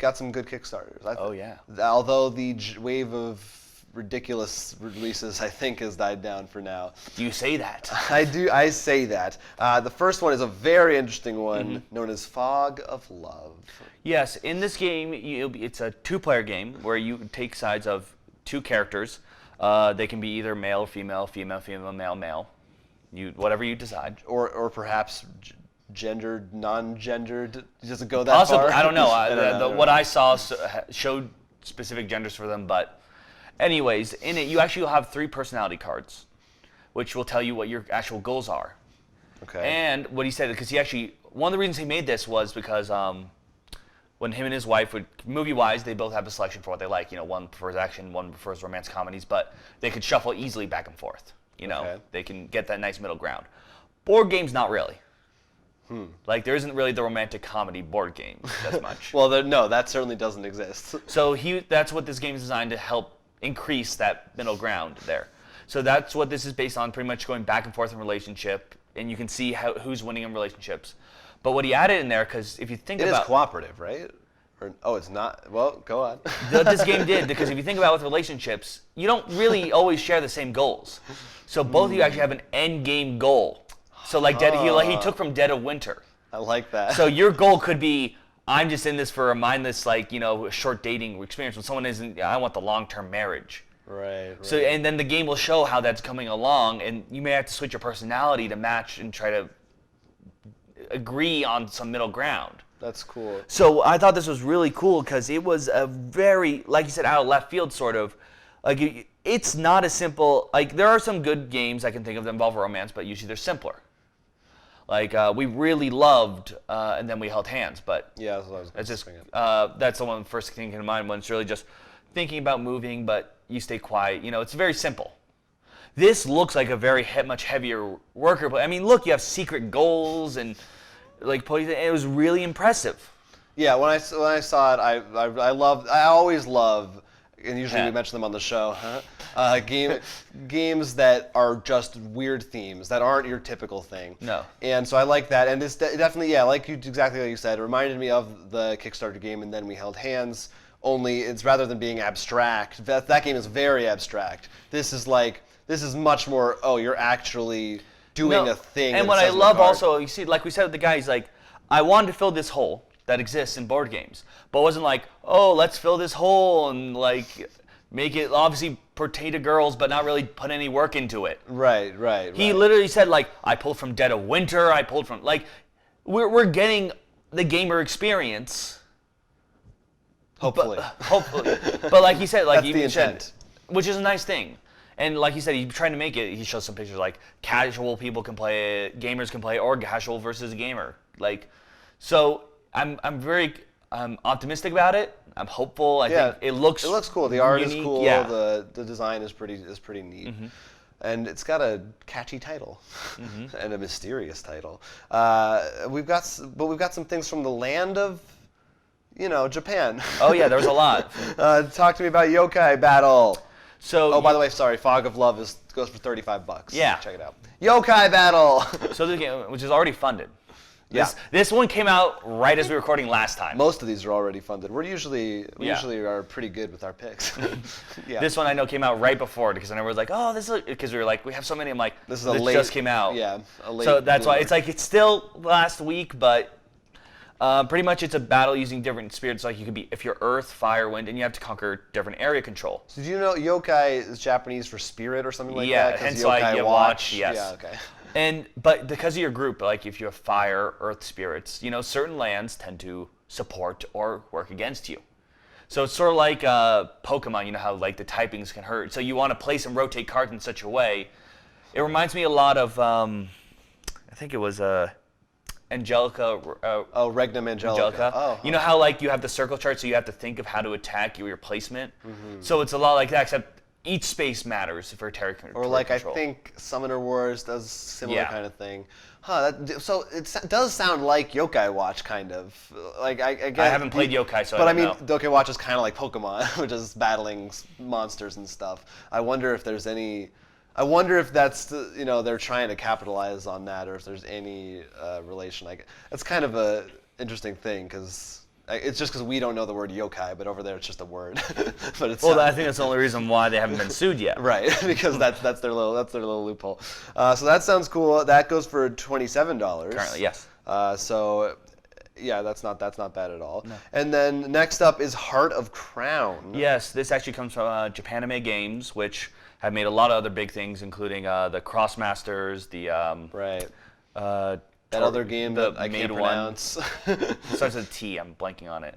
got some good Kickstarters. Oh, yeah. Although the wave of ridiculous releases, I think, has died down for now. You say that. I say that. The first one is a very interesting one, known as Fog of Love. Yes, in this game, it's a 2-player game where you take sides of 2 characters. They can be either male or female, female, female, male, male. Whatever you decide. Or perhaps gendered, non-gendered. Does it go that Possibly. far? I don't know. What I saw showed specific genders for them, but anyways, in it you actually will have 3 personality cards, which will tell you what your actual goals are. Okay. And what he said, because one of the reasons he made this was because when him and his wife movie-wise, they both have a selection for what they like. One prefers action, one prefers romance comedies, but they could shuffle easily back and forth. Okay. They can get that nice middle ground. Board games, not really. Like, there isn't really the romantic comedy board game as much. Well, no, that certainly doesn't exist. So that's what this game is designed to help increase that middle ground there. So that's what this is based on, pretty much going back and forth in relationship, and you can see who's winning in relationships. But what he added in there, because if you think about... It is cooperative, right? It's not? Well, go on. What this game did, because if you think about with relationships, you don't really always share the same goals. So both of you actually have an end game goal. So like he took from Dead of Winter. I like that. So your goal could be, I'm just in this for a mindless, short dating experience. When someone isn't, I want the long-term marriage. Right. So, and then the game will show how that's coming along, and you may have to switch your personality to match and try to agree on some middle ground. That's cool. So I thought this was really cool because it was a very, like you said, out of left field sort of. Like, it's not as simple. Like, there are some good games I can think of that involve romance, but usually they're simpler. Like, we really loved, and then we held hands, but yeah, that's what I was it's just thinking. that's the one first thing in mind when it's really just thinking about moving, but you stay quiet. It's very simple. This looks like a very much heavier worker. I mean, look, you have secret goals and it was really impressive. Yeah, when I saw it, I always love. And usually we mention them on the show, games that are just weird themes that aren't your typical thing. No. And so I like that, and it's definitely exactly like you said. It reminded me of the Kickstarter game, and then we held hands. Only it's rather than being abstract. That game is very abstract. This is much more. Oh, you're actually doing a thing. And what I love also, you see, like we said with the guy, he's like, I wanted to fill this hole that exists in board games, but it wasn't like, oh, let's fill this hole and make it obviously pertain to girls, but not really put any work into it. Right. He literally said I pulled from Dead of Winter, I pulled from we're getting the gamer experience. Hopefully. But like he said, That's he the even said, intent. which is a nice thing. And like he said, he's trying to make it. He shows some pictures casual people can play it, gamers can play it, or casual versus a gamer. So I'm very optimistic about it. I'm hopeful. I think it looks cool. The art unique. is cool. Yeah. The design is pretty neat. And it's got a catchy title and a mysterious title. We've got some things from the land of, Japan. Oh yeah, there's a lot. Talk to me about Yokai Battle. So. By the way, sorry. Fog of Love goes for $35. Yeah. Check it out. Yokai Battle. So the game, which is already funded. Yeah. This one came out right as we were recording last time. Most of these are already funded. We usually are pretty good with our picks. Yeah. This one I know came out right before because I know was like, oh, this is because we were like, we have so many. I'm like, this just came out. Yeah. A late so that's bloomer. why it's still last week, but pretty much it's a battle using different spirits. Like you could be if you're Earth, Fire, Wind, and you have to conquer different area control. So do you know yokai is Japanese for spirit or something like that? Yeah, hence yokai watch. Yes. Yeah. Okay. But because of your group, like if you have fire, earth spirits, certain lands tend to support or work against you. So it's sort of like Pokemon, how the typings can hurt. So you want to place and rotate cards in such a way. It reminds me a lot of, I think it was Angelica. Regnum Angelica. Oh. You know how you have the circle chart, so you have to think of how to attack your placement. So it's a lot like that, except each space matters for territory control. Or I think Summoner Wars does similar kind of thing. So it does sound like Yokai Watch, kind of. I haven't played Yokai, so but I don't know. Yokai Watch is kind of like Pokemon, which is battling monsters and stuff. I wonder if there's any. I wonder if that's they're trying to capitalize on that, or if there's any relation. It's kind of a interesting thing because It's just because we don't know the word yokai, but over there it's just a word. But it's Well, I think that's the only reason why they haven't been sued yet. right, because that's their little loophole. So that sounds cool. That goes for $27. Currently, yes. So yeah, that's not bad at all. No. And then next up is Heart of Crown. Yes, this actually comes from Japanime Games, which have made a lot of other big things, including the Crossmasters, the right. That other game that I can't pronounce. Starts with a T. I'm blanking on it.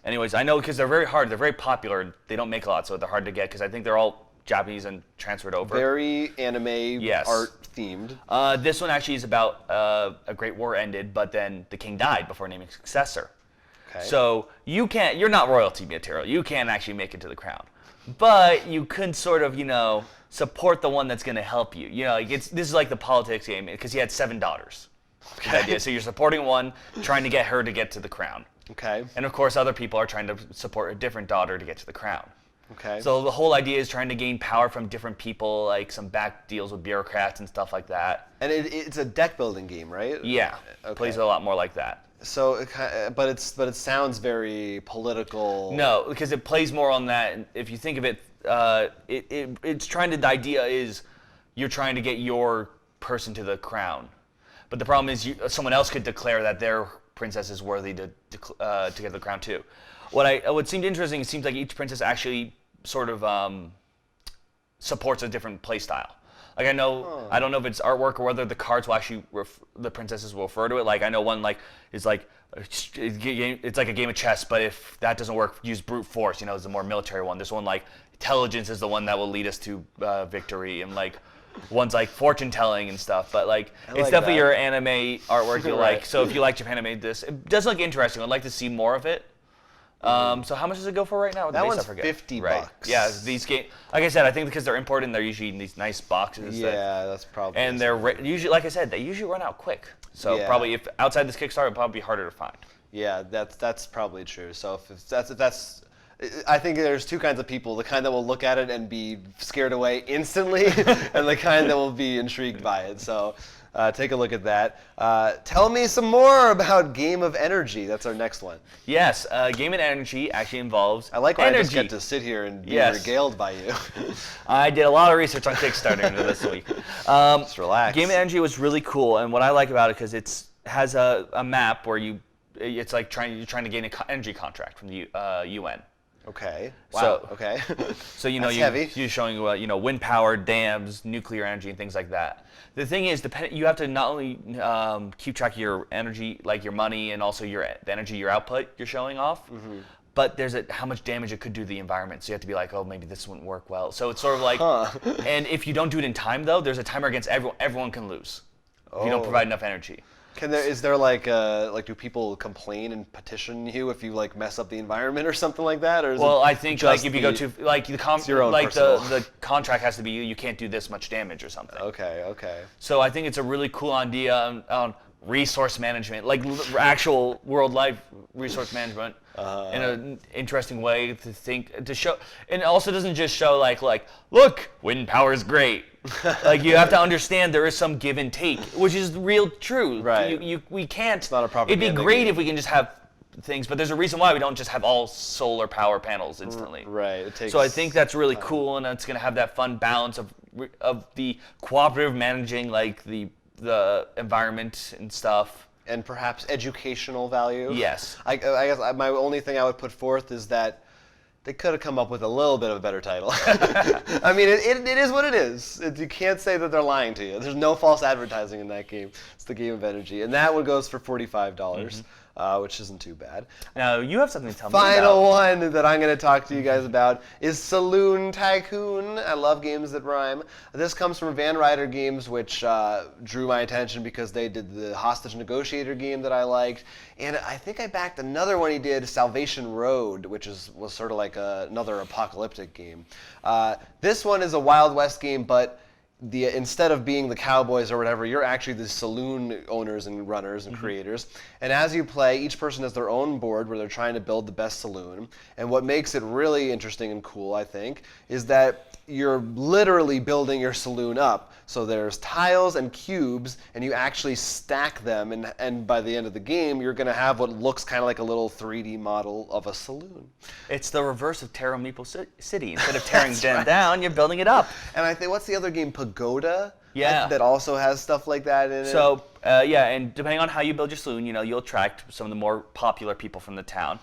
Anyways, I know because they're very hard. They're very popular. They don't make a lot, so they're hard to get because I think they're all Japanese and transferred over. Very anime art themed. This one actually is about a great war ended, but then the king died before naming a successor. Okay. So you're not royalty material. You can't actually make it to the crown. But you can sort of, support the one that's going to help you. This is like the politics game because he had 7 daughters. Okay. Idea. So you're supporting one, trying to get her to get to the crown. Okay. And of course, other people are trying to support a different daughter to get to the crown. Okay. So the whole idea is trying to gain power from different people, like some back deals with bureaucrats and stuff like that. And it's a deck building game, right? Yeah. Okay. Plays a lot more like that. So, but it sounds very political. No, because it plays more on that. If you think of it, it's trying to. The idea is you're trying to get your person to the crown, but the problem is someone else could declare that their princess is worthy to get the crown too. What seemed interesting, it seems like each princess actually sort of supports a different play style. Like I don't know if it's artwork or whether the cards will actually the princesses will refer to it. Like I know one is like it's like a game of chess, but if that doesn't work, use brute force. Is the more military one. This one like intelligence is the one that will lead us to victory, and like one's like fortune telling and stuff. But it's definitely your anime artwork you like. So if you like Japan made this, it does look interesting. I'd like to see more of it. So how much does it go for right now? That one's $50. Right. Yeah, these games. Like I said, I think because they're imported, and they're usually in these nice boxes. Yeah, that's probably. And they're usually, like I said, they usually run out quick. So probably if outside this Kickstarter, it'd probably be harder to find. Yeah, that's probably true. So if that's, I think there's two kinds of people: the kind that will look at it and be scared away instantly, and the kind that will be intrigued by it. So. Take a look at that. Tell me some more about Game of Energy. That's our next one. Yes, Game of Energy actually involves I like when energy. I just get to sit here and be regaled by you. I did a lot of research on Kickstarter into this week. Just relax. Game of Energy was really cool, and what I like about it because it has a map where it's like you're trying to gain an energy contract from the UN. Okay. Wow. Okay. So you're showing wind power, dams, nuclear energy, and things like that. The thing is, you have to not only keep track of your energy, like your money, and also the energy, your output you're showing off, but there's how much damage it could do to the environment. So you have to be like, oh, maybe this wouldn't work well. So it's sort of like, and if you don't do it in time though, there's a timer against everyone. Everyone can lose if you don't provide enough energy. Is there do people complain and petition you if you mess up the environment or something like that? Or is I think if you go to the contract has to be you can't do this much damage or something. Okay. So I think it's a really cool idea on resource management, like actual world life resource management in an interesting way to show, and it also doesn't just show look, wind power is great. You have to understand there is some give and take, which is real true. Right. We can't. It's not a proper. It'd be great if we can just have things, but there's a reason why we don't just have all solar power panels instantly. Right. So I think that's really cool, and it's going to have that fun balance of the cooperative managing the environment and stuff. And perhaps educational value. Yes. I guess my only thing I would put forth is that they could have come up with a little bit of a better title. I mean, it is what it is. You can't say that they're lying to you. There's no false advertising in that game. It's the Game of Energy. And that one goes for $45. Which isn't too bad. Now, you have something to tell me about. Final one that I'm going to talk to you guys about is Saloon Tycoon. I love games that rhyme. This comes from Van Ryder Games, which drew my attention because they did the Hostage Negotiator game that I liked. And I think I backed another one he did, Salvation Road, which was sort of like another apocalyptic game. This one is a Wild West game, but instead of being the cowboys or whatever, you're actually the saloon owners and runners and creators. And as you play, each person has their own board where they're trying to build the best saloon. And what makes it really interesting and cool, I think, is that you're literally building your saloon up. So there's tiles and cubes, and you actually stack them, and by the end of the game, you're going to have what looks kind of like a little 3D model of a saloon. It's the reverse of Terra Meeple City. Instead of tearing them down, you're building it up. And I think, what's the other game, Pagoda? Yeah. That also has stuff like that in it. So, yeah, and depending on how you build your saloon, you'll attract some of the more popular people from the town,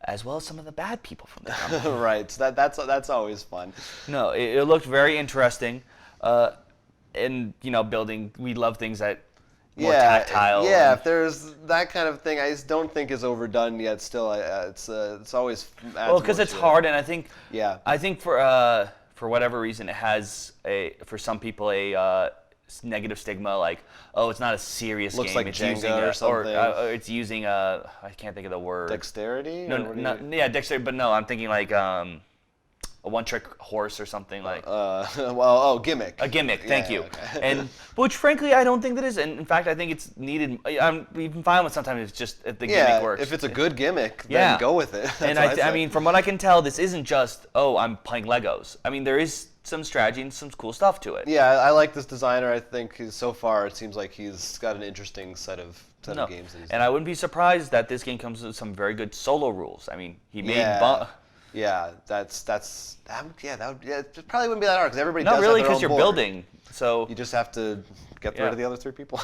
as well as some of the bad people from the town. Right, so that's always fun. No, it looked very interesting. And, building, we love things that more tactile. Yeah, if there's that kind of thing, I just don't think is overdone yet. Still, it's always well, because it's hard, and I think for whatever reason it has for some people a negative stigma, like, oh, it's not a serious looks game. like It's Jenga using or something. or it's using I can't think of the word. Dexterity? Yeah, dexterity, but no, I'm thinking like a one-trick horse or something like. Gimmick. A gimmick, thank you. Okay. And which, frankly, I don't think that is. And in fact, I think it's needed. I'm even fine with sometimes it's just if the gimmick works. If it's a good gimmick, then go with it. And I mean, from what I can tell, this isn't just I'm playing Legos. I mean, there is some strategy and some cool stuff to it. Yeah, I like this designer. I think so far it seems like he's got an interesting set of games. That he's and I wouldn't be surprised that this game comes with some very good solo rules. I mean, he made. Yeah, it probably wouldn't be that hard because everybody Not does really, have their own because you're board. building. So You just have to get rid of the other three people.